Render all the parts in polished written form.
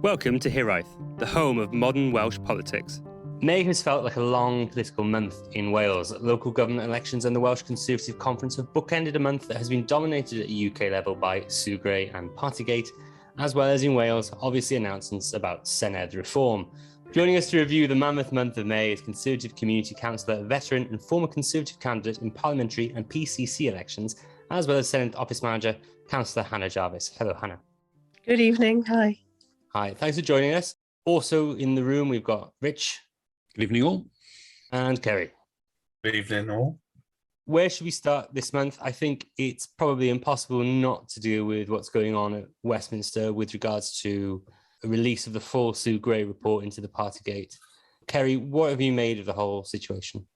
Welcome to Hiraeth, the home of modern Welsh politics. May has felt like a long political month in Wales. Local government elections and the Welsh Conservative Conference have bookended a month that has been dominated at a UK level by Sue Gray and Partygate, as well as in Wales, obviously announcements about Senedd reform. Joining us to review the mammoth month of May is Conservative Community Councillor, veteran and former Conservative candidate in Parliamentary and PCC elections, as well as Senedd Office Manager, Councillor Hannah Jarvis. Hello, Hannah. Good evening. Hi. Hi, thanks for joining us. Also in the room, we've got Rich. Good evening, all. And Kerry. Good evening, all. Where should we start this month? I think it's probably impossible not to deal with what's going on at Westminster with regards to a release of the full Sue Gray report into the Partygate. Kerry, what have you made of the whole situation?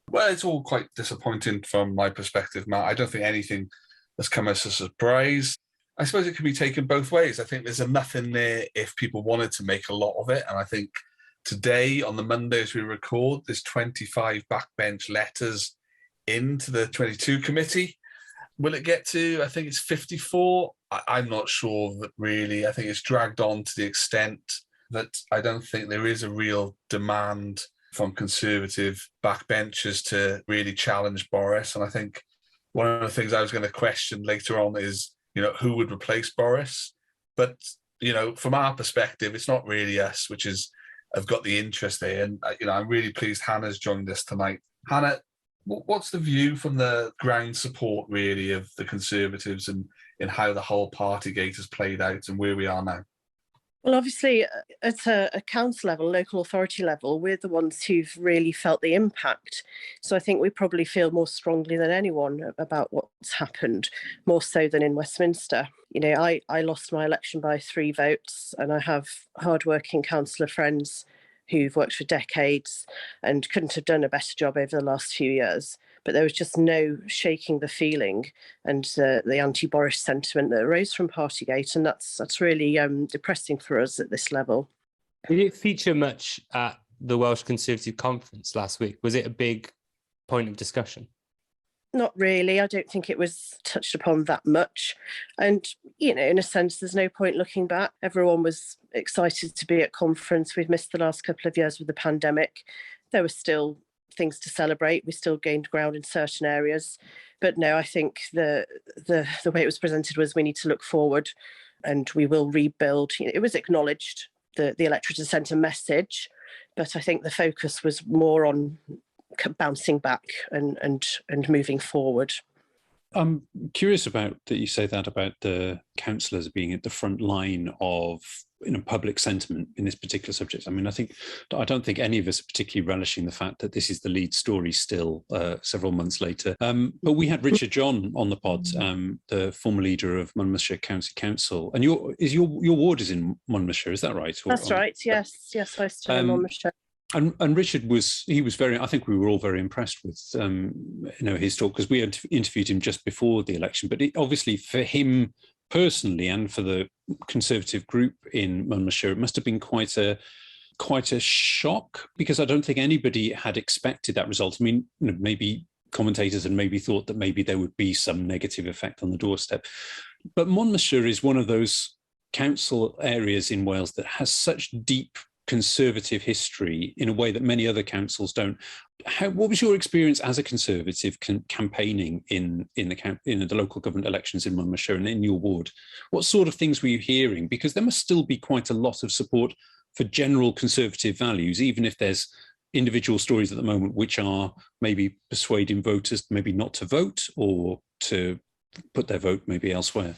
Well, it's all quite disappointing from my perspective, Matt. I don't think anything has come as a surprise. I suppose it can be taken both ways. I think there's enough in there if people wanted to make a lot of it. And I think today, on the Monday as we record, there's 25 backbench letters into the 22 committee. Will it get to, I think it's 54? I'm not sure that really. I think it's dragged on to the extent that I don't think there is a real demand from Conservative backbenchers to really challenge Boris. And I think one of the things I was going to question later on is, who would replace Boris? But, from our perspective, it's not really us, which is, have got the interest there. And, I'm really pleased Hannah's joined us tonight. Hannah, what's the view from the ground support, really, of the Conservatives and in how the whole Partygate has played out and where we are now? Well, obviously, at a council level, local authority level, we're the ones who've really felt the impact. So I think we probably feel more strongly than anyone about what's happened, more so than in Westminster. I lost my election by 3 votes, and I have hardworking councillor friends who've worked for decades and couldn't have done a better job over the last few years. But there was just no shaking the feeling and the anti-Boris sentiment that arose from Partygate, and that's really depressing for us at this level. Did it feature much at the Welsh Conservative Conference last week? Was it a big point of discussion? Not really. I don't think it was touched upon that much. And, in a sense, there's no point looking back. Everyone was excited to be at conference. We've missed the last couple of years with the pandemic. There were still things to celebrate. We still gained ground in certain areas. But no, I think the way it was presented was we need to look forward and we will rebuild. It was acknowledged, the electorate had sent a message, but I think the focus was more on bouncing back and moving forward. I'm curious about that you say that about the councillors being at the front line of public sentiment in this particular subject. I mean, I don't think any of us are particularly relishing the fact that this is the lead story still several months later. But we had Richard John on the pod, the former leader of Monmouthshire County Council, and your ward is in Monmouthshire, is that right? That's right. Yes, I still in Monmouthshire. And Richard was very, I think we were all very impressed with his talk, because we had interviewed him just before the election. But obviously for him personally and for the Conservative group in Monmouthshire, it must have been quite a shock, because I don't think anybody had expected that result. I mean, maybe commentators had maybe thought that maybe there would be some negative effect on the doorstep. But Monmouthshire is one of those council areas in Wales that has such deep Conservative history in a way that many other councils don't. What was your experience as a Conservative campaigning in the local government elections in Monmouthshire and in your ward? What sort of things were you hearing? Because there must still be quite a lot of support for general Conservative values, even if there's individual stories at the moment which are maybe persuading voters maybe not to vote or to put their vote maybe elsewhere.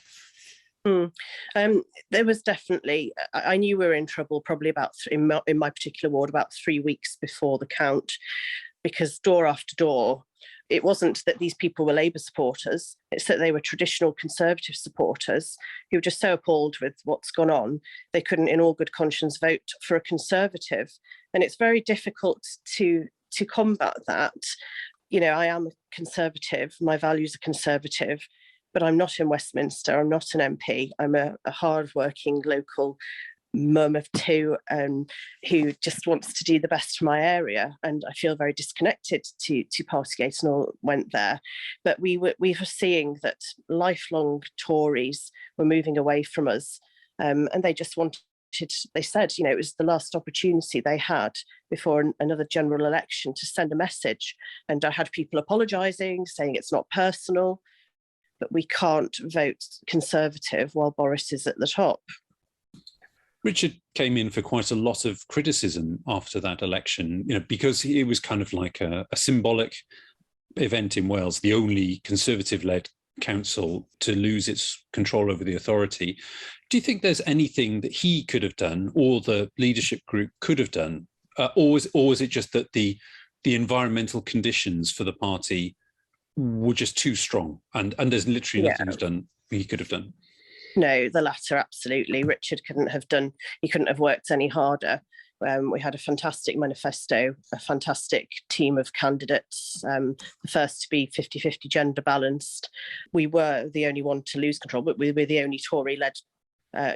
There was definitely, I knew we were in trouble probably in my particular ward about 3 weeks before the count, because door after door, it wasn't that these people were Labour supporters, it's that they were traditional Conservative supporters who were just so appalled with what's gone on, they couldn't in all good conscience vote for a Conservative. And it's very difficult to combat that. I am a Conservative, my values are Conservative, but I'm not in Westminster, I'm not an MP, I'm a hard-working local mum of 2 who just wants to do the best for my area, and I feel very disconnected to Partygate and all went there. But we were seeing that lifelong Tories were moving away from us, and they just wanted they said, it was the last opportunity they had before another general election to send a message. And I had people apologising, saying it's not personal, but we can't vote Conservative while Boris is at the top. Richard came in for quite a lot of criticism after that election, because it was kind of like a symbolic event in Wales, the only Conservative-led council to lose its control over the authority. Do you think there's anything that he could have done or the leadership group could have done? Or is it just that the environmental conditions for the party were just too strong and there's literally nothing he could have done? No, the latter, absolutely. Richard couldn't have worked any harder. We had a fantastic manifesto, a fantastic team of candidates, the first to be 50-50 gender balanced. We were the only one to lose control, but we were the only Tory-led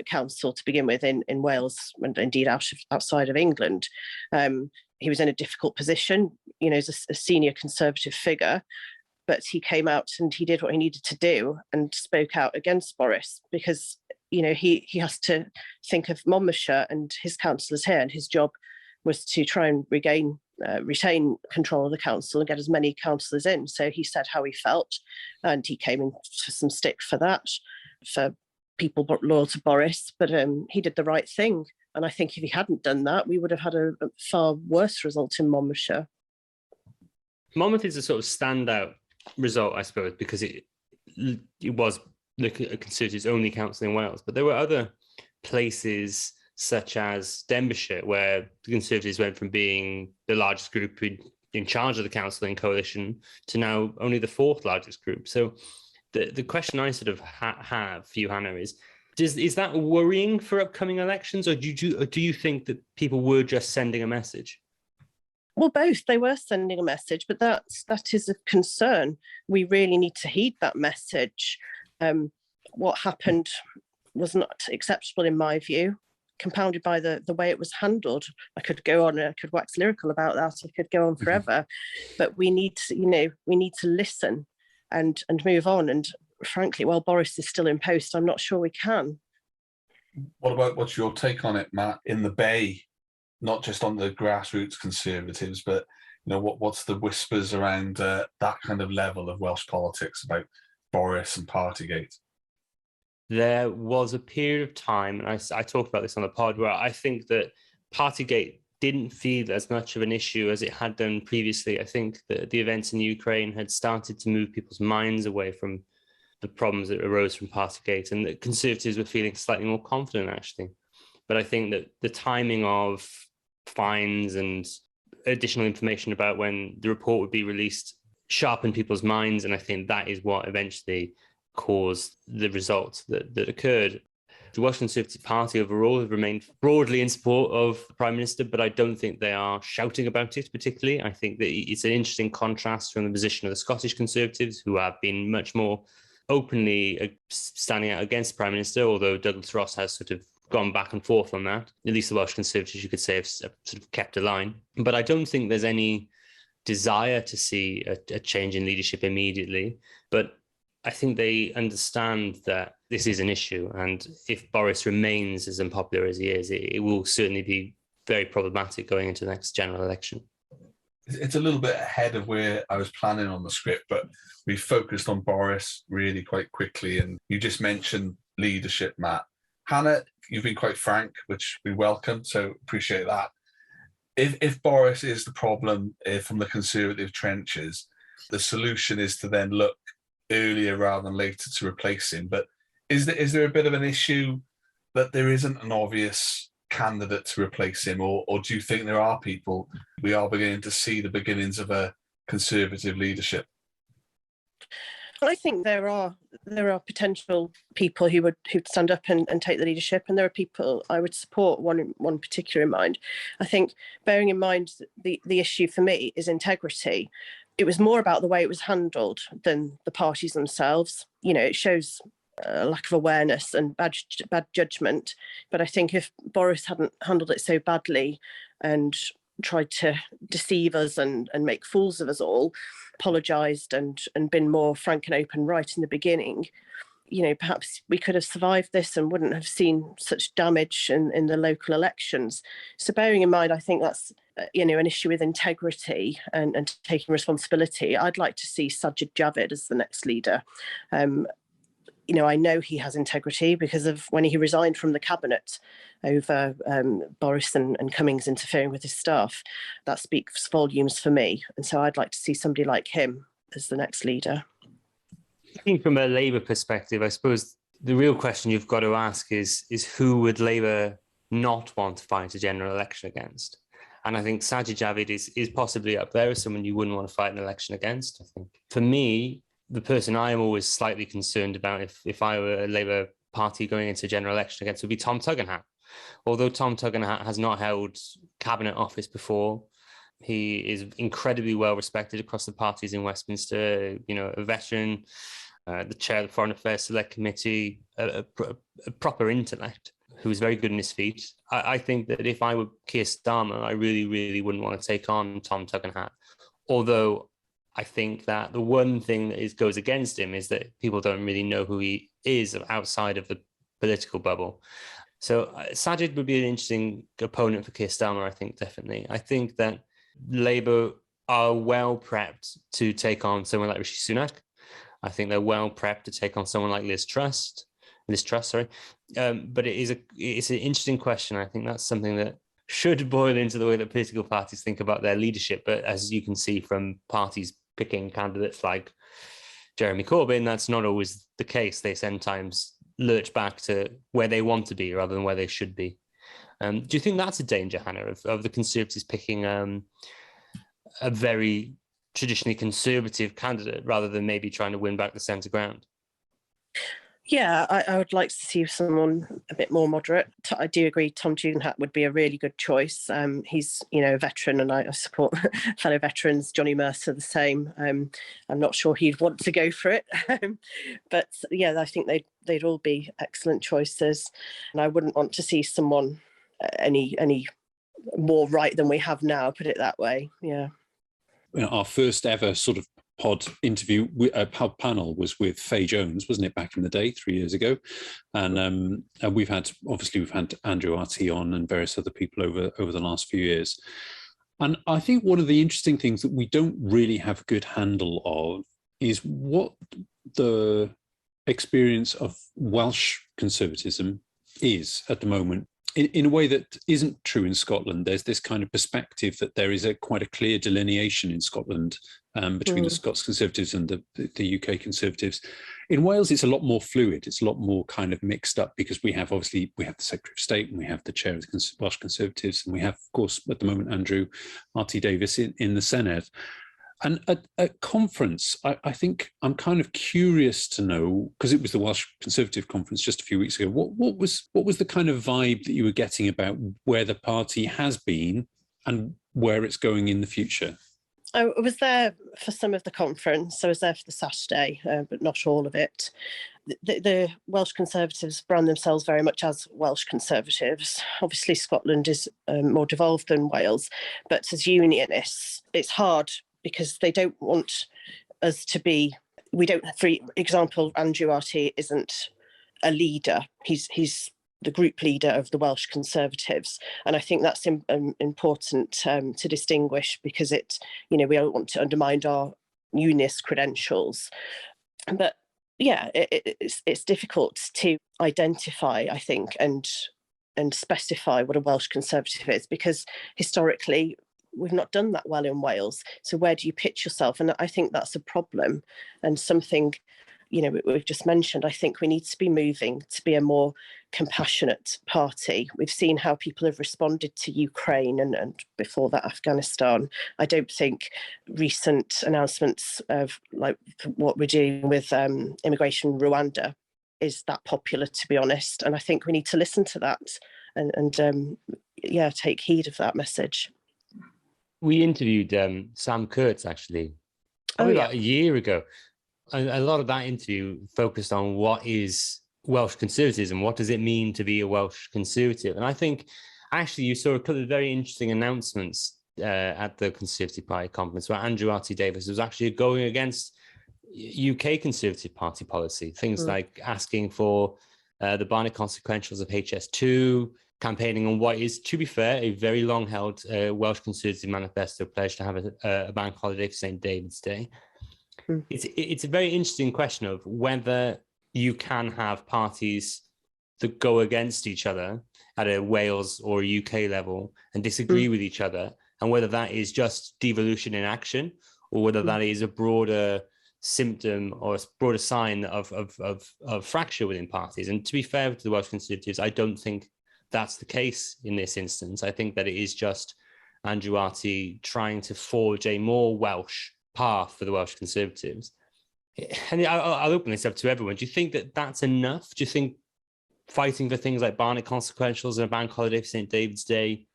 council to begin with in Wales, and indeed outside of England. He was in a difficult position, as a senior Conservative figure, but he came out and he did what he needed to do and spoke out against Boris, because he has to think of Monmouthshire and his councillors here, and his job was to try and retain control of the council and get as many councillors in. So he said how he felt, and he came in for some stick for that, for people loyal to Boris, but he did the right thing. And I think if he hadn't done that, we would have had a far worse result in Monmouthshire. Monmouth is a sort of standout result, I suppose, because it was the Conservatives' only council in Wales. But there were other places, such as Denbighshire, where the Conservatives went from being the largest group in charge of the council in coalition to now only the fourth largest group. So the question I sort of have for you, Hannah, is that worrying for upcoming elections, or do you think that people were just sending a message? Well, both. They were sending a message, but that is a concern. We really need to heed that message. What happened was not acceptable in my view, compounded by the way it was handled. I could go on, I could wax lyrical about that, I could go on forever, but we need to listen and move on. And frankly, while Boris is still in post, I'm not sure we can. What's your take on it, Matt, in the Bay? Not just on the grassroots Conservatives, but what's the whispers around that kind of level of Welsh politics about Boris and Partygate? There was a period of time, and I talked about this on the pod, where I think that Partygate didn't feel as much of an issue as it had done previously. I think that the events in Ukraine had started to move people's minds away from the problems that arose from Partygate, and the Conservatives were feeling slightly more confident, actually. But I think that the timing of fines and additional information about when the report would be released sharpened people's minds, and I think that is what eventually caused the result that occurred. The Welsh Conservative Party overall have remained broadly in support of the Prime Minister, but I don't think they are shouting about it particularly. I think that it's an interesting contrast from the position of the Scottish Conservatives, who have been much more openly standing out against the Prime Minister, although Douglas Ross has sort of gone back and forth on that. At least the Welsh Conservatives, you could say, have sort of kept a line. But I don't think there's any desire to see a change in leadership immediately. But I think they understand that this is an issue. And if Boris remains as unpopular as he is, it will certainly be very problematic going into the next general election. It's a little bit ahead of where I was planning on the script, but we focused on Boris really quite quickly. And you just mentioned leadership, Matt. Hannah, you've been quite frank, which we welcome, so appreciate that. If Boris is the problem from the Conservative trenches, the solution is to then look earlier rather than later to replace him. But is there a bit of an issue that there isn't an obvious candidate to replace him, or do you think there are people, we are beginning to see the beginnings of a Conservative leadership? I think there are potential people who'd stand up and take the leadership, and there are people I would support, one particular in mind. I think, bearing in mind the issue for me is integrity. It was more about the way it was handled than the parties themselves. It shows a lack of awareness and bad judgment. But I think if Boris hadn't handled it so badly and tried to deceive us and make fools of us all, apologised and been more frank and open right in the beginning, perhaps we could have survived this and wouldn't have seen such damage in the local elections. So bearing in mind, I think that's, an issue with integrity and taking responsibility. I'd like to see Sajid Javid as the next leader. I know he has integrity because of when he resigned from the cabinet over Boris and Cummings interfering with his staff. That speaks volumes for me. And so I'd like to see somebody like him as the next leader. I think from a Labour perspective, I suppose the real question you've got to ask is who would Labour not want to fight a general election against? And I think Sajid Javid is possibly up there as someone you wouldn't want to fight an election against. I think for me, the person I am always slightly concerned about if I were a Labour Party going into a general election against would be Tom Tugendhat. Although Tom Tugendhat has not held cabinet office before, he is incredibly well respected across the parties in Westminster, a veteran, the chair of the Foreign Affairs Select Committee, a proper intellect who is very good in his feet. I think that if I were Keir Starmer, I really, really wouldn't want to take on Tom Tugendhat. Although I think that the one thing that goes against him is that people don't really know who he is outside of the political bubble. So Sajid would be an interesting opponent for Keir Starmer, I think, definitely. I think that Labour are well prepped to take on someone like Rishi Sunak. I think they're well prepped to take on someone like Liz Truss. But it's an interesting question. I think that's something that should boil into the way that political parties think about their leadership. But as you can see from parties picking candidates like Jeremy Corbyn, that's not always the case. They sometimes lurch back to where they want to be rather than where they should be. Do you think that's a danger, Hannah, of the Conservatives picking a very traditionally conservative candidate rather than maybe trying to win back the centre ground? Yeah, I would like to see someone a bit more moderate. I do agree Tom Tugendhat would be a really good choice. He's, a veteran, and I support fellow veterans. Johnny Mercer, the same. I'm not sure he'd want to go for it. But yeah, I think they'd all be excellent choices. And I wouldn't want to see someone any more right than we have now, put it that way. Yeah. Our first ever sort of pod interview, pod panel was with Faye Jones, wasn't it, back in the day, 3 years ago? And we've had Andrew RT on and various other people over the last few years. And I think one of the interesting things that we don't really have a good handle of is what the experience of Welsh conservatism is at the moment. In a way that isn't true in Scotland. There's this kind of perspective that there is quite a clear delineation in Scotland between the Scots Conservatives and the UK Conservatives. In Wales, it's a lot more fluid. It's a lot more kind of mixed up because we have the Secretary of State and we have the chair of the Welsh Conservatives, and we have, of course, at the moment, Andrew RT Davis in the Senedd. And at conference, I think I'm kind of curious to know, because it was the Welsh Conservative conference just a few weeks ago, what was the kind of vibe that you were getting about where the party has been and where it's going in the future? I was there for some of the conference. I was there for the Saturday, but not all of it. The Welsh Conservatives brand themselves very much as Welsh Conservatives. Obviously, Scotland is more devolved than Wales, but as unionists, it's hard because they don't want us to be. We don't. For example, Andrew RT isn't a leader. He's the group leader of the Welsh Conservatives, and I think that's important to distinguish because we don't want to undermine our unionist credentials. But yeah, it's difficult to identify, I think, and specify what a Welsh Conservative is because historically we've not done that well in Wales. So where do you pitch yourself? And I think that's a problem and something, we've just mentioned. I think we need to be moving to be a more compassionate party. We've seen how people have responded to Ukraine and before that Afghanistan. I don't think recent announcements of like what we're doing with immigration in Rwanda is that popular, to be honest. And I think we need to listen to that and take heed of that message. We interviewed Sam Kurtz, actually, about a year ago. A lot of that interview focused on what is Welsh conservatism, what does it mean to be a Welsh Conservative? And I think, actually, you saw a couple of very interesting announcements at the Conservative Party conference where Andrew RT Davis was actually going against UK Conservative Party policy, things like asking for the Barnett consequentials of HS2, campaigning on what is, to be fair, a very long-held Welsh Conservative manifesto pledge to have a bank holiday for St David's Day. It's a very interesting question of whether you can have parties that go against each other at a Wales or a UK level and disagree with each other, and whether that is just devolution in action or whether that is a broader symptom or a broader sign of fracture within parties. And to be fair to the Welsh Conservatives, I don't think that's the case in this instance. I think that it is just Andrew Arty trying to forge a more Welsh path for the Welsh Conservatives. And I'll open this up to everyone. Do you think that that's enough? Do you think fighting for things like Barnett consequentials and a bank holiday for St David's Day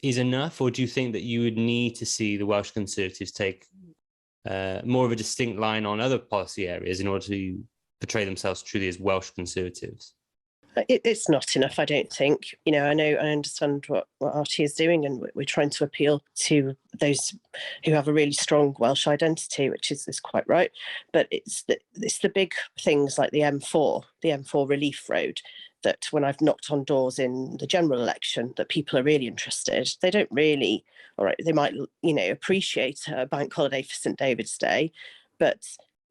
is enough? Or do you think that you would need to see the Welsh Conservatives take more of a distinct line on other policy areas in order to portray themselves truly as Welsh Conservatives? It's not enough, I don't think. You know, I understand what Arty is doing, and we're trying to appeal to those who have a really strong Welsh identity, which is quite right. But it's the big things like the M4 relief road, that when I've knocked on doors in the general election, that people are really interested. They don't really, all right, they might, appreciate a bank holiday for St David's Day, but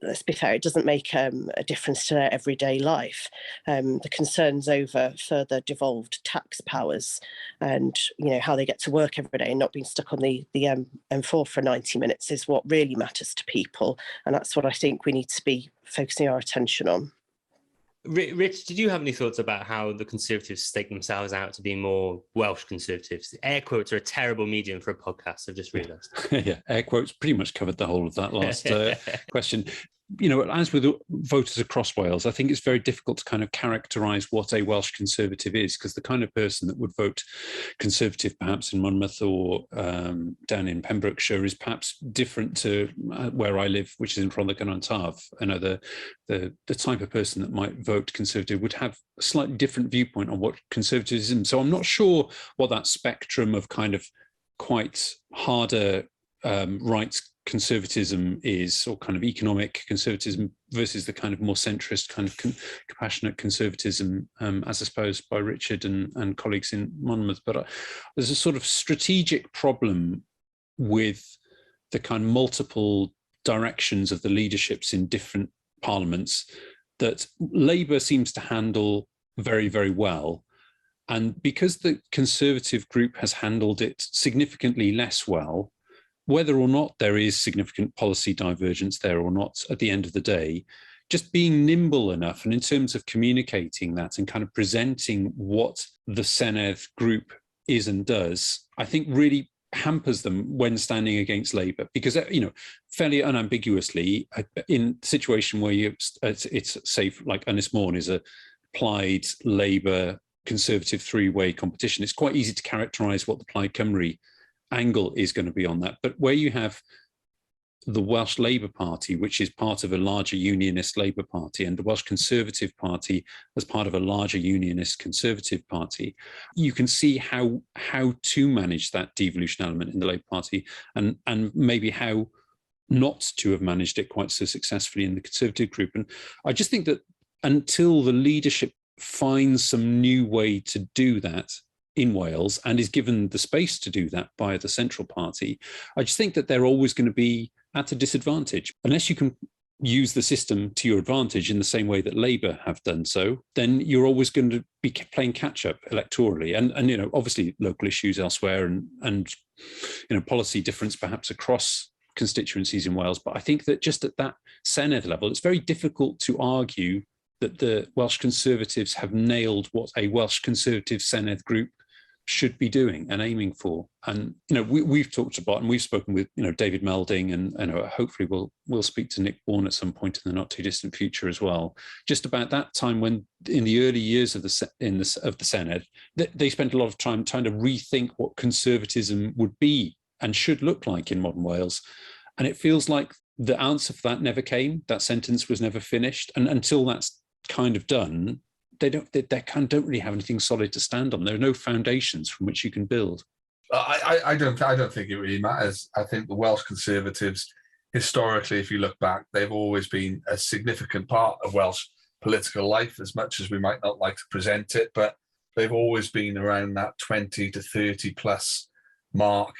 let's be fair, it doesn't make a difference to their everyday life. The concerns over further devolved tax powers and, how they get to work every day and not being stuck on the M4 for 90 minutes is what really matters to people. And that's what I think we need to be focusing our attention on. Rich, did you have any thoughts about how the Conservatives stake themselves out to be more Welsh Conservatives? Air quotes are a terrible medium for a podcast, I've just realised. Yeah, air quotes pretty much covered the whole of that last question. As with voters across Wales, I think it's very difficult to kind of characterise what a Welsh Conservative is, because the kind of person that would vote Conservative perhaps in Monmouth or down in Pembrokeshire is perhaps different to where I live, which is in Rhondda on Taf. I know the type of person that might vote Conservative would have a slightly different viewpoint on what conservatism. So I'm not sure what that spectrum of kind of quite harder rights conservatism is, or kind of economic conservatism versus the kind of more centrist kind of compassionate conservatism, as espoused by Richard and colleagues in Monmouth. But there's a sort of strategic problem with the kind of multiple directions of the leaderships in different parliaments that Labour seems to handle very, very well. And because the Conservative group has handled it significantly less well, whether or not there is significant policy divergence there or not, at the end of the day, just being nimble enough, and in terms of communicating that and kind of presenting what the Senedd group is and does, I think really hampers them when standing against Labour, because, fairly unambiguously, in a situation where it's safe, like Ynys Môn is a Plaid Labour Conservative three-way competition, it's quite easy to characterise what the Plaid Cymru angle is going to be on that. But where you have the Welsh Labour Party, which is part of a larger unionist Labour Party, and the Welsh Conservative Party as part of a larger unionist Conservative Party, you can see how to manage that devolution element in the Labour Party, and maybe how not to have managed it quite so successfully in the Conservative group. And I just think that until the leadership finds some new way to do that in Wales and is given the space to do that by the central party, I just think that they're always going to be at a disadvantage. Unless you can use the system to your advantage in the same way that Labour have done so, then you're always going to be playing catch-up electorally. And obviously local issues elsewhere and policy difference perhaps across constituencies in Wales. But I think that just at that Senedd level, it's very difficult to argue that the Welsh Conservatives have nailed what a Welsh Conservative Senedd group should be doing and aiming for. And we've talked about, and we've spoken with David Melding, and hopefully we'll speak to Nick Bourne at some point in the not too distant future as well, just about that time when in the early years of the Senedd, they spent a lot of time trying to rethink what conservatism would be and should look like in modern Wales. And it feels like the answer for that never came. That sentence was never finished, and until that's kind of done, they don't really have anything solid to stand on. There are no foundations from which you can build. I don't think it really matters. I think the Welsh Conservatives historically, if you look back, they've always been a significant part of Welsh political life, as much as we might not like to present it, but they've always been around that 20 to 30 plus mark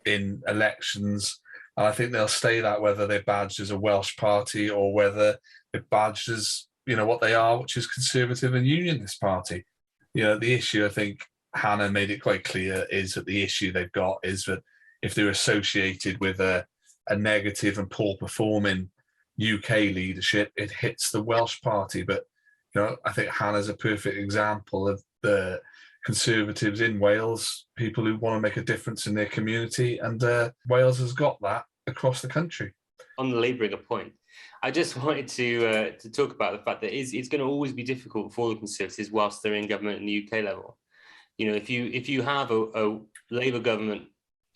in elections. And I think they'll stay that, whether they're badged as a Welsh party or whether they're badged as, what they are, which is Conservative and Unionist Party. The issue, I think Hannah made it quite clear, is that the issue they've got is that if they're associated with a negative and poor performing UK leadership, it hits the Welsh party. But, I think Hannah's a perfect example of the Conservatives in Wales, people who want to make a difference in their community, and Wales has got that across the country. On the labouring point, I just wanted to talk about the fact that it's going to always be difficult for the Conservatives whilst they're in government in the UK level. If you have a Labour government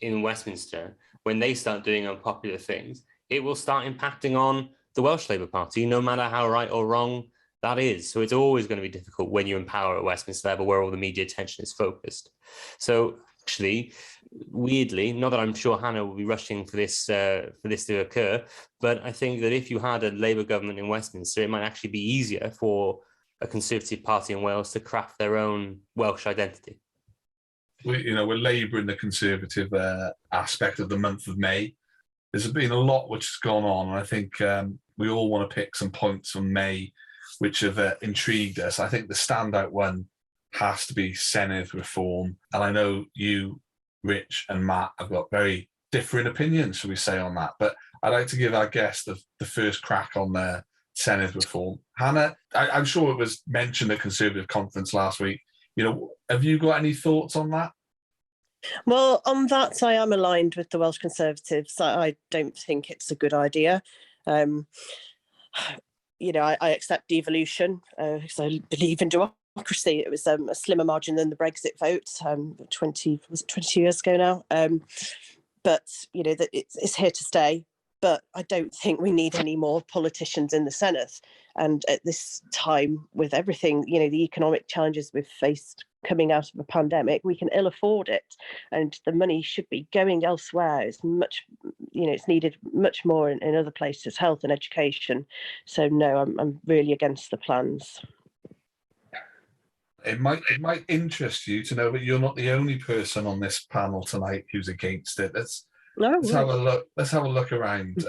in Westminster, when they start doing unpopular things, it will start impacting on the Welsh Labour Party, no matter how right or wrong that is. So it's always going to be difficult when you empower at Westminster level, where all the media attention is focused. So actually, weirdly, not that I'm sure Hannah will be rushing for this to occur, but I think that if you had a Labour government in Westminster, it might actually be easier for a Conservative party in Wales to craft their own Welsh identity. We're labouring the Conservative aspect of the month of May. There's been a lot which has gone on, and I think we all want to pick some points from May which have intrigued us. I think the standout one has to be Senedd reform, and I know you, Rich and Matt, have got very different opinions, shall we say, on that, but I'd like to give our guest the first crack on the Senedd reform. Hannah, I'm sure it was mentioned at Conservative conference last week. Have you got any thoughts on that? Well, on that, I am aligned with the Welsh Conservatives. I don't think it's a good idea. I accept devolution because I believe in democracy. It was a slimmer margin than the Brexit vote 20 years ago now. But that it's here to stay. But I don't think we need any more politicians in the Senedd. And at this time, with everything, the economic challenges we've faced coming out of a pandemic, we can ill afford it. And the money should be going elsewhere. It's much, it's needed much more in other places, health and education. So no, I'm really against the plans. It might interest you to know that you're not the only person on this panel tonight who's against it. Let's have a look. Let's have a look around.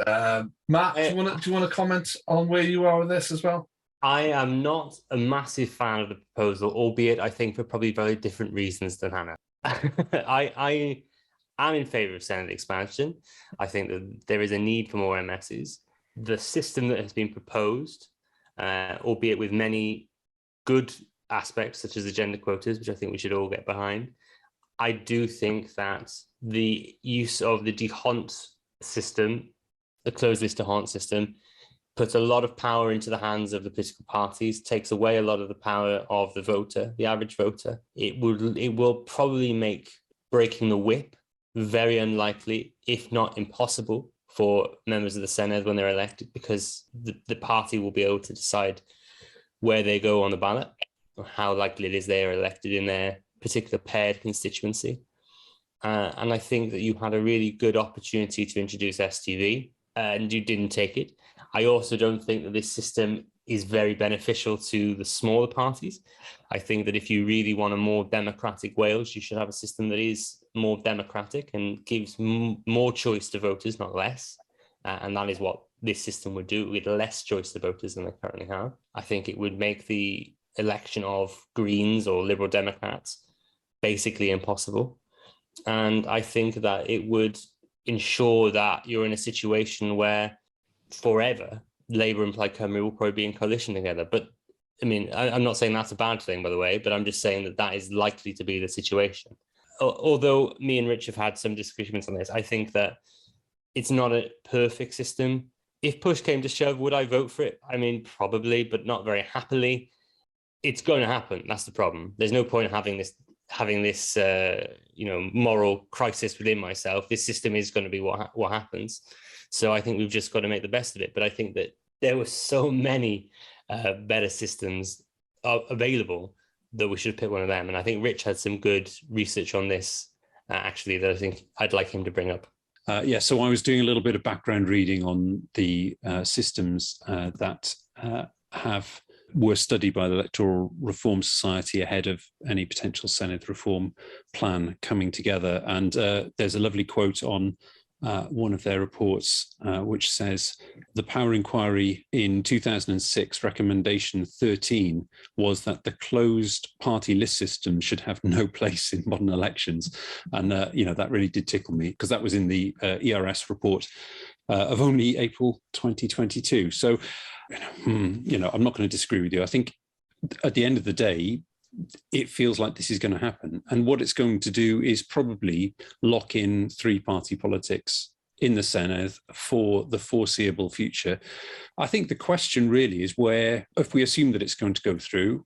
Matt, do you want to comment on where you are with this as well? I am not a massive fan of the proposal, albeit I think for probably very different reasons than Hannah. I am in favour of Senedd expansion. I think that there is a need for more MSs. The system that has been proposed, albeit with many good aspects such as the gender quotas, which I think we should all get behind, I do think that the use of the dehaunt system, the closed list dehaunt system, puts a lot of power into the hands of the political parties, takes away a lot of the power of the voter, the average voter. It will probably make breaking the whip very unlikely, if not impossible, for members of the Senedd when they're elected, because the party will be able to decide where they go on the ballot, or how likely it is they are elected in their particular paired constituency. And I think that you had a really good opportunity to introduce STV, and you didn't take it. I also don't think that this system is very beneficial to the smaller parties. I think that if you really want a more democratic Wales, you should have a system that is more democratic and gives more choice to voters, not less. And that is what this system would do, with less choice to voters than they currently have. I think it would make the election of Greens or Liberal Democrats basically impossible. And I think that it would ensure that you're in a situation where forever Labour and Plaid Cymru will probably be in coalition together. But I mean, I'm not saying that's a bad thing, by the way, but I'm just saying that that is likely to be the situation. Although me and Rich have had some disagreements on this, I think that it's not a perfect system. If push came to shove, would I vote for it? I mean, probably, but not very happily. It's going to happen. That's the problem. There's no point having this moral crisis within myself. This system is going to be what happens. So I think we've just got to make the best of it. But I think that there were so many better systems available that we should pick one of them. And I think Rich had some good research on this, actually, that I think I'd like him to bring up. So I was doing a little bit of background reading on the systems that were studied by the Electoral Reform Society ahead of any potential Senedd reform plan coming together. And there's a lovely quote on one of their reports, which says, the Power Inquiry in 2006, recommendation 13, was that the closed party list system should have no place in modern elections. And, that really did tickle me, because that was in the ERS report of only April 2022. So, I'm not going to disagree with you. I think at the end of the day, it feels like this is going to happen. And what it's going to do is probably lock in three-party politics in the Senedd for the foreseeable future. I think the question really is where, if we assume that it's going to go through,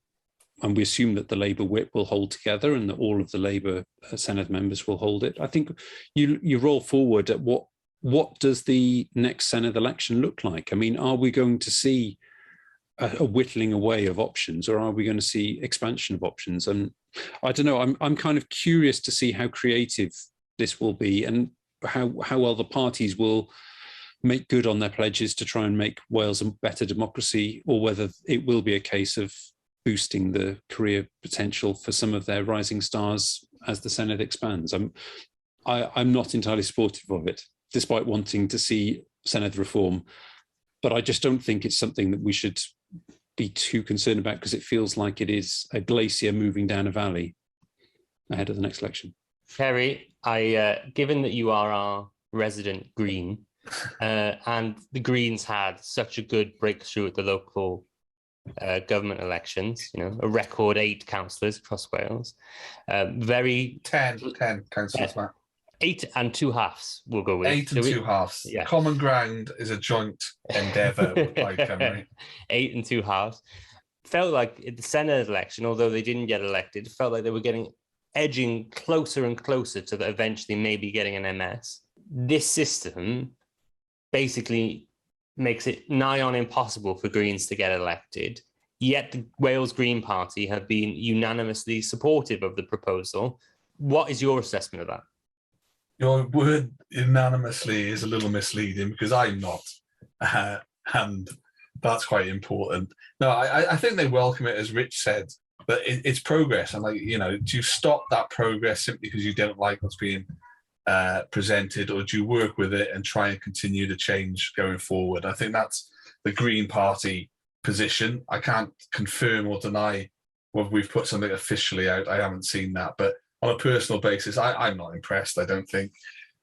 and we assume that the Labour whip will hold together and that all of the Labour Senedd members will hold it, I think you roll forward at what does the next Senedd election look like? I mean, are we going to see a whittling away of options, or are we going to see expansion of options? And I don't know, I'm kind of curious to see how creative this will be, and how well the parties will make good on their pledges to try and make Wales a better democracy, or whether it will be a case of boosting the career potential for some of their rising stars as the Senedd expands. I'm not entirely supportive of it, despite wanting to see Senedd reform, but I just don't think it's something that we should be too concerned about, because it feels like it is a glacier moving down a valley ahead of the next election. Kerry, given that you are our resident Green, and the Greens had such a good breakthrough at the local government elections, a record 8 councillors across Wales, 10 councillors, Matt. 8 and 2 halves we'll go with. 8 and 2 halves. Yeah. Common ground is a joint endeavour with Plaid Cymru. 8 and 2 halves. Felt like at the Senedd election, although they didn't get elected, it felt like they were edging closer and closer to eventually maybe getting an MS. This system basically makes it nigh on impossible for Greens to get elected. Yet the Wales Green Party have been unanimously supportive of the proposal. What is your assessment of that? Your word unanimously is a little misleading, because I'm not, and that's quite important. No, I think they welcome it, as Rich said, but it's progress. And do you stop that progress simply because you don't like what's being presented, or do you work with it and try and continue to change going forward? I think that's the Green Party position. I can't confirm or deny whether we've put something officially out. I haven't seen that, but on a personal basis, I'm not impressed, I don't think,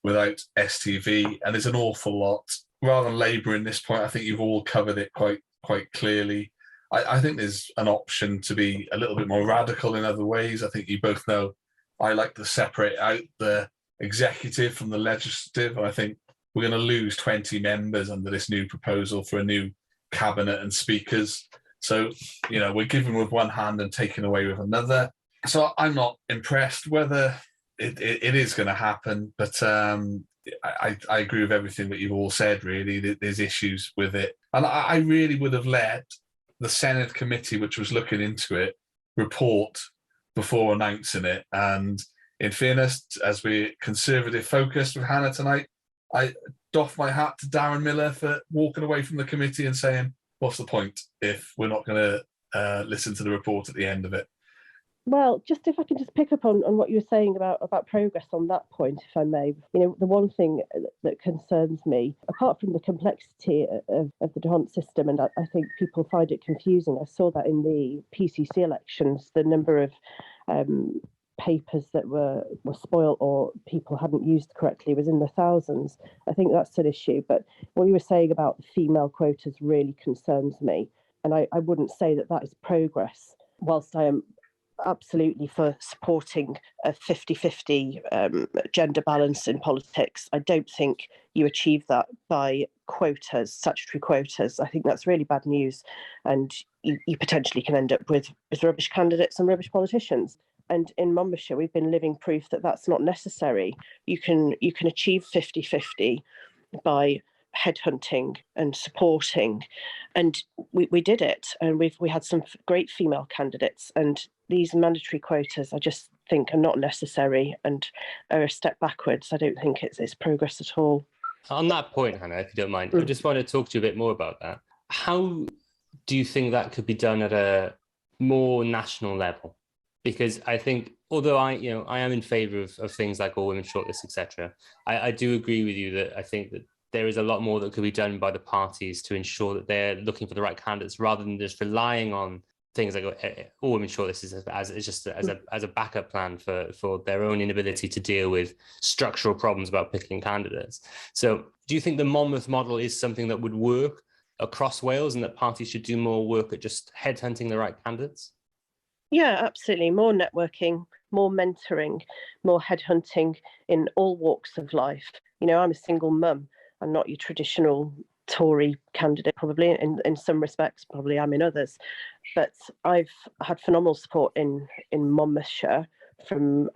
without STV. And there's an awful lot. Rather than labouring this point, I think you've all covered it quite clearly. I think there's an option to be a little bit more radical in other ways. I think you both know I like to separate out the executive from the legislative. And I think we're going to lose 20 members under this new proposal for a new cabinet and speakers. So, we're giving with one hand and taking away with another. So I'm not impressed whether it is going to happen, but I agree with everything that you've all said, really. There's issues with it. And I really would have let the Senedd committee, which was looking into it, report before announcing it. And in fairness, as we're Conservative focused with Hannah tonight, I doff my hat to Darren Miller for walking away from the committee and saying, what's the point if we're not going to listen to the report at the end of it? Well, just if I can just pick up on what you were saying about progress on that point, if I may. The one thing that concerns me, apart from the complexity of the DeHont system, and I think people find it confusing. I saw that in the PCC elections, the number of papers that were spoiled or people hadn't used correctly was in the thousands. I think that's an issue. But what you were saying about the female quotas really concerns me. And I wouldn't say that is progress, whilst I am absolutely for supporting a 50-50 gender balance in politics. I don't think you achieve that by quotas, statutory quotas. I think that's really bad news, and you potentially can end up with rubbish candidates and rubbish politicians. And in Monmouthshire, we've been living proof that that's not necessary. You can achieve 50-50 by headhunting and supporting, and we did it, and we had some great female candidates. And these mandatory quotas, I just think are not necessary and are a step backwards. I don't think it's progress at all. On that point, Hannah, if you don't mind, I just want to talk to you a bit more about that. How do you think that could be done at a more national level? Because I think, although I am in favour of things like all women shortlists, etc., I do agree with you that I think that there is a lot more that could be done by the parties to ensure that they're looking for the right candidates rather than just relying on things like all women shortlists as a backup plan for their own inability to deal with structural problems about picking candidates. So do you think the Monmouth model is something that would work across Wales and that parties should do more work at just headhunting the right candidates? Yeah, absolutely. More networking, more mentoring, more headhunting in all walks of life. I'm a single mum. I'm not your traditional Tory candidate, probably in some respects, probably I'm in others. But I've had phenomenal support in Monmouthshire from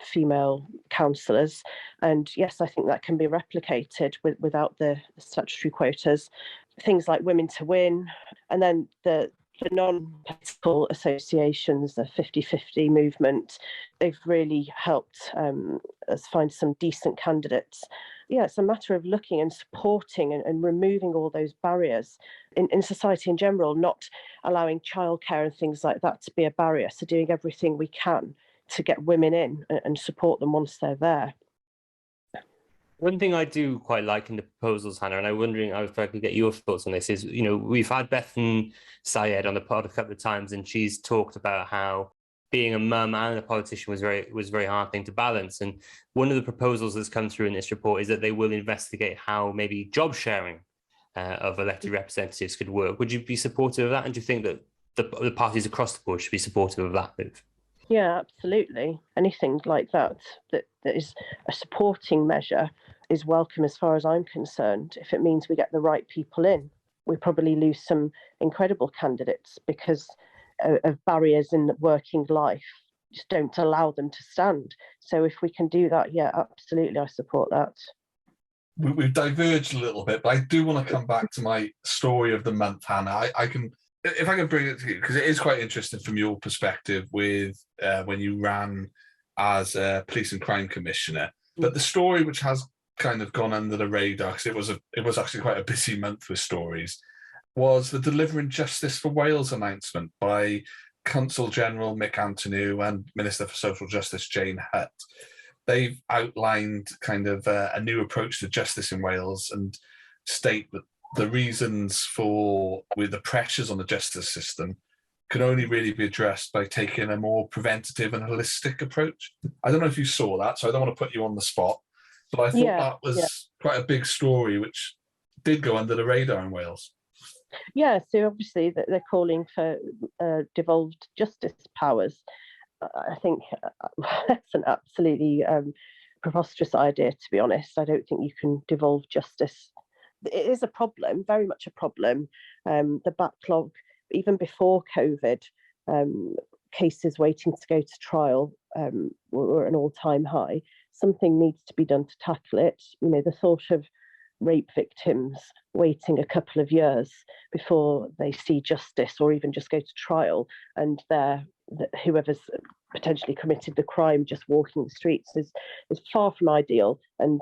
female councillors. And yes, I think that can be replicated without the statutory quotas. Things like Women to Win, and then the non-political associations, the 50-50 movement, they've really helped us find some decent candidates. Yeah, it's a matter of looking and supporting and removing all those barriers in society in general, not allowing childcare and things like that to be a barrier. So doing everything we can to get women in and support them once they're there. One thing I do quite like in the proposals, Hannah, and I'm wondering if I could get your thoughts on this, is, we've had Bethan Syed on the pod a couple of times, and she's talked about how being a mum and a politician was a very hard thing to balance. And one of the proposals that's come through in this report is that they will investigate how maybe job sharing of elected representatives could work. Would you be supportive of that? And do you think that the parties across the board should be supportive of that move? Yeah, absolutely. Anything like that is a supporting measure is welcome as far as I'm concerned. If it means we get the right people in, we probably lose some incredible candidates because of barriers in working life just don't allow them to stand. So if we can do that, yeah, absolutely, I support that. We've diverged a little bit, but I do want to come back to my story of the month, Hannah. If I can bring it to you, because it is quite interesting from your perspective with when you ran as a police and crime commissioner. But the story which has kind of gone under the radar, because it was actually quite a busy month with stories, was the Delivering Justice for Wales announcement by Consul General Mick Antonew and Minister for Social Justice Jane Hutt. They've outlined kind of a new approach to justice in Wales and state that the reasons with the pressures on the justice system can only really be addressed by taking a more preventative and holistic approach. I don't know if you saw that, so I don't want to put you on the spot, but I thought that was quite a big story, which did go under the radar in Wales. Yeah, so obviously they're calling for devolved justice powers. I think that's an absolutely preposterous idea, to be honest. I don't think you can devolve justice. It is a problem, very much a problem. The backlog, even before COVID, cases waiting to go to trial were at an all-time high. Something needs to be done to tackle it. The thought of rape victims waiting a couple of years before they see justice or even just go to trial, and whoever's potentially committed the crime just walking the streets is far from ideal. And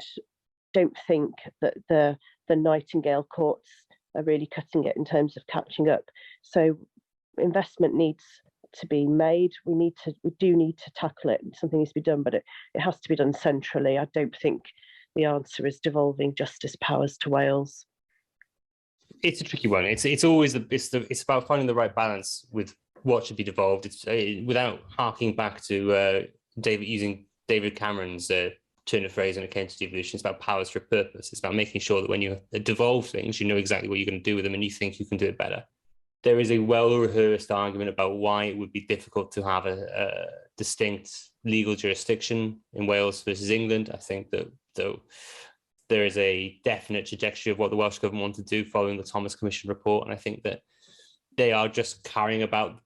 don't think that the Nightingale courts are really cutting it in terms of catching up. So investment needs to be made. We do need to tackle it. Something needs to be done, but it has to be done centrally. I don't think the answer is devolving justice powers to Wales. It's a tricky one. It's always it's about finding the right balance with what should be devolved. It's without harking back to using David Cameron's turn of phrase when it came to devolution. It's about powers for a purpose. It's about making sure that when you devolve things, you know exactly what you're going to do with them and you think you can do it better. There is a well-rehearsed argument about why it would be difficult to have a distinct legal jurisdiction in Wales versus England. I think that though there is a definite trajectory of what the Welsh Government want to do following the Thomas Commission report, and I think that they are just carrying about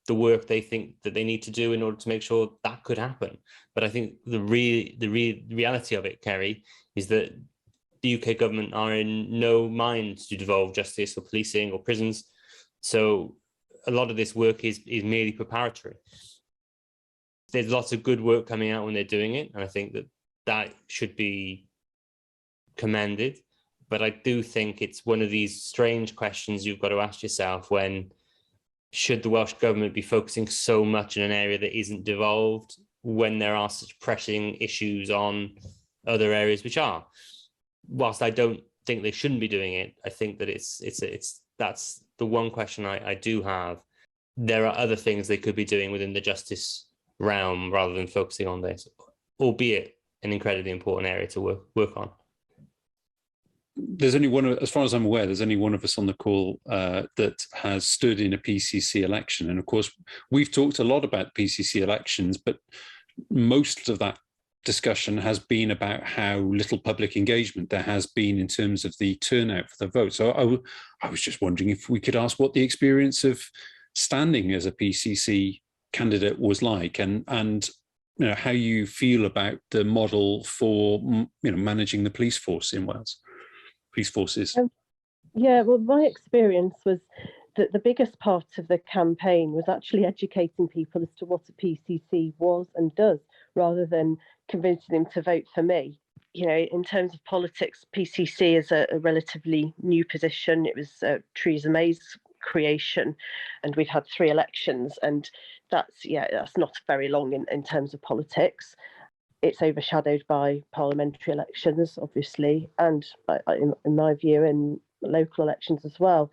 the work they think that they need to do in order to make sure that could happen. But I think the reality of it, Kerry, is that the UK government are in no mind to devolve justice or policing or prisons. So a lot of this work is merely preparatory. there's lots of good work coming out when they're doing it, and I think that should be commended. But I do think it's one of these strange questions you've got to ask yourself: when should the Welsh Government be focusing so much in an area that isn't devolved, when there are such pressing issues on other areas which are? Whilst I don't think they shouldn't be doing it, I think that that's the one question I do have. There are other things they could be doing within the justice realm rather than focusing on this, albeit an incredibly important area to work on. There's only one, as far as I'm aware, there's only one of us on the call that has stood in a PCC election. And of course, we've talked a lot about PCC elections, but most of that discussion has been about how little public engagement there has been in terms of the turnout for the vote. So I was just wondering if we could ask what the experience of standing as a PCC candidate was like, and how you feel about the model for managing the police force in Wales. Police forces. Yeah, well, my experience was that the biggest part of the campaign was actually educating people as to what a PCC was and does, rather than convincing them to vote for me. In terms of politics, PCC is a relatively new position. It was Theresa May's creation, and we've had 3 elections, and that's not very long in terms of politics. It's overshadowed by parliamentary elections, obviously, and in my view, in local elections as well.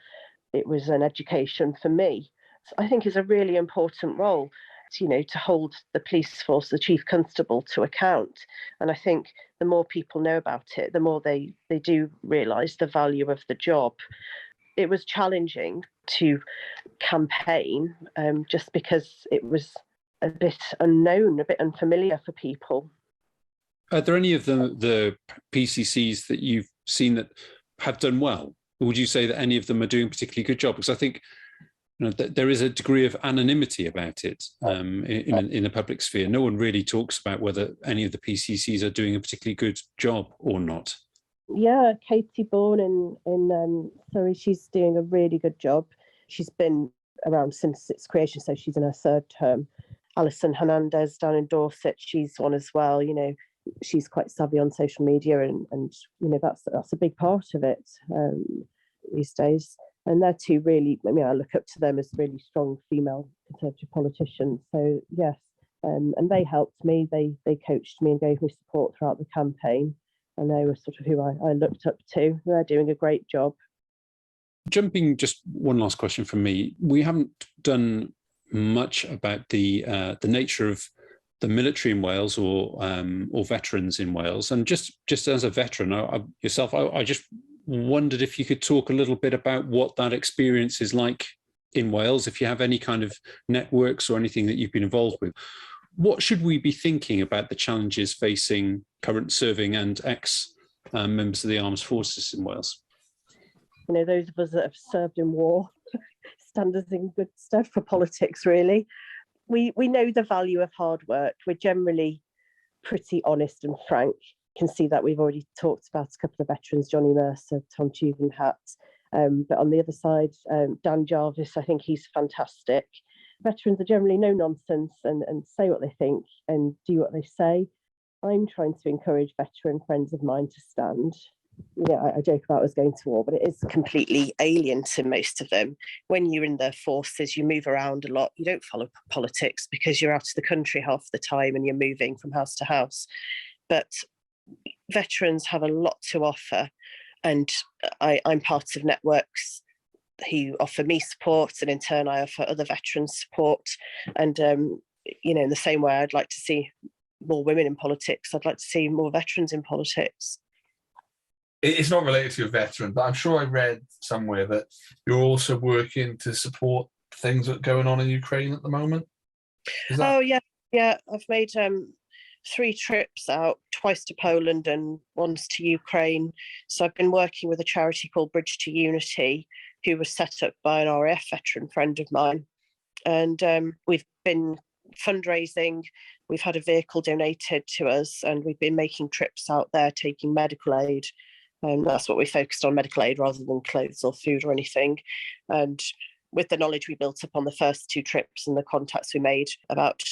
It was an education for me. So I think it's a really important role, to hold the police force, the chief constable, to account. And I think the more people know about it, the more they do realise the value of the job. It was challenging to campaign just because it was a bit unknown, a bit unfamiliar for people. Are there any of the PCCs that you've seen that have done well? Or would you say that any of them are doing a particularly good job? Because I think there is a degree of anonymity about it in the public sphere. No one really talks about whether any of the PCCs are doing a particularly good job or not. Yeah, Katie Bourne in Surrey, she's doing a really good job. She's been around since its creation, so she's in her 3rd term. Alison Hernandez down in Dorset, she's one as well. She's quite savvy on social media, and that's a big part of it these days. And they're 2 really, I look up to them as really strong female Conservative politicians. So yes, and they helped me. They coached me and gave me support throughout the campaign, and they were sort of who I looked up to. They're doing a great job. Jumping, just one last question from me. We haven't done much about the nature of the military in Wales or veterans in Wales. And just as a veteran yourself, I just wondered if you could talk a little bit about what that experience is like in Wales, if you have any kind of networks or anything that you've been involved with. What should we be thinking about the challenges facing current serving and ex-members of the armed forces in Wales? Those of us that have served in war stand us in good stead for politics, really. We know the value of hard work. We're generally pretty honest and frank. You can see that we've already talked about a couple of veterans, Johnny Mercer, Tom Tugendhat. But on the other side, Dan Jarvis, I think he's fantastic. Veterans are generally no nonsense and say what they think and do what they say. I'm trying to encourage veteran friends of mine to stand. I joke about us going to war, but it is completely alien to most of them. When you're in the forces, you move around a lot. You don't follow politics because you're out of the country half the time and you're moving from house to house. But veterans have a lot to offer, and I'm part of networks who offer me support, and in turn I offer other veterans support. And in the same way I'd like to see more women in politics, I'd like to see more veterans in politics. It's not related to a veteran, but I'm sure I read somewhere that you're also working to support things that are going on in Ukraine at the moment. Oh, yeah. I've made 3 trips out, twice to Poland and once to Ukraine. So I've been working with a charity called Bridge to Unity, who was set up by an RAF veteran friend of mine. And we've been fundraising. We've had a vehicle donated to us, and we've been making trips out there, taking medical aid. That's what we focused on, medical aid rather than clothes or food or anything. And with the knowledge we built up on the first 2 trips and the contacts we made, about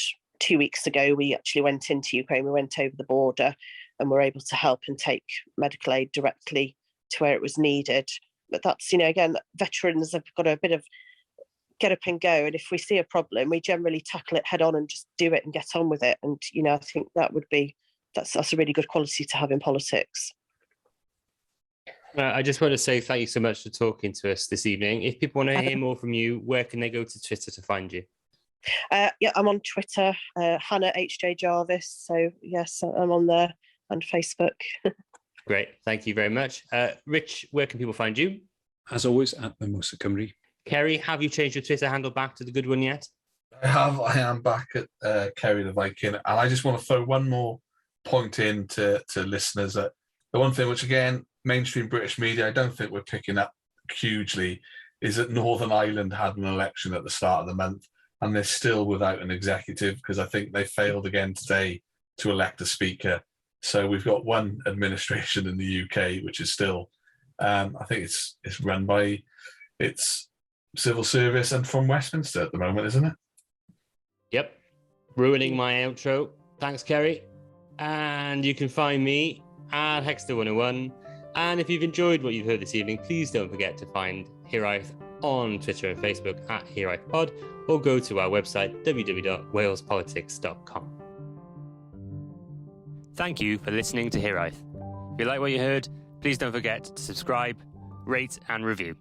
2 weeks ago, we actually went into Ukraine. We went over the border and were able to help and take medical aid directly to where it was needed. But that's, again, veterans have got a bit of get up and go. And if we see a problem, we generally tackle it head on and just do it and get on with it. And, I think that's a really good quality to have in politics. I just want to say thank you so much for talking to us this evening. If people want to hear more from you, where can they go to Twitter to find you? I'm on Twitter, Hannah HJ Jarvis. So yes, I'm on there, and Facebook. Great, thank you very much. Rich, where can people find you? As always, at Mimosa Cymru. Kerry, have you changed your Twitter handle back to the good one yet? I am back at Kerry the Viking, and I just want to throw one more point in to listeners that the one thing which, again, mainstream British media, I don't think we're picking up hugely, is that Northern Ireland had an election at the start of the month, and they're still without an executive because I think they failed again today to elect a speaker. So we've got one administration in the UK which is still, I think it's run by its civil service and from Westminster at the moment, isn't it? Yep. Ruining my outro. Thanks, Kerry. And you can find me at Hexter101. And if you've enjoyed what you've heard this evening, please don't forget to find Hiraeth on Twitter and Facebook at HiraethPod, or go to our website, www.walespolitics.com. Thank you for listening to Hiraeth. If you like what you heard, please don't forget to subscribe, rate and review.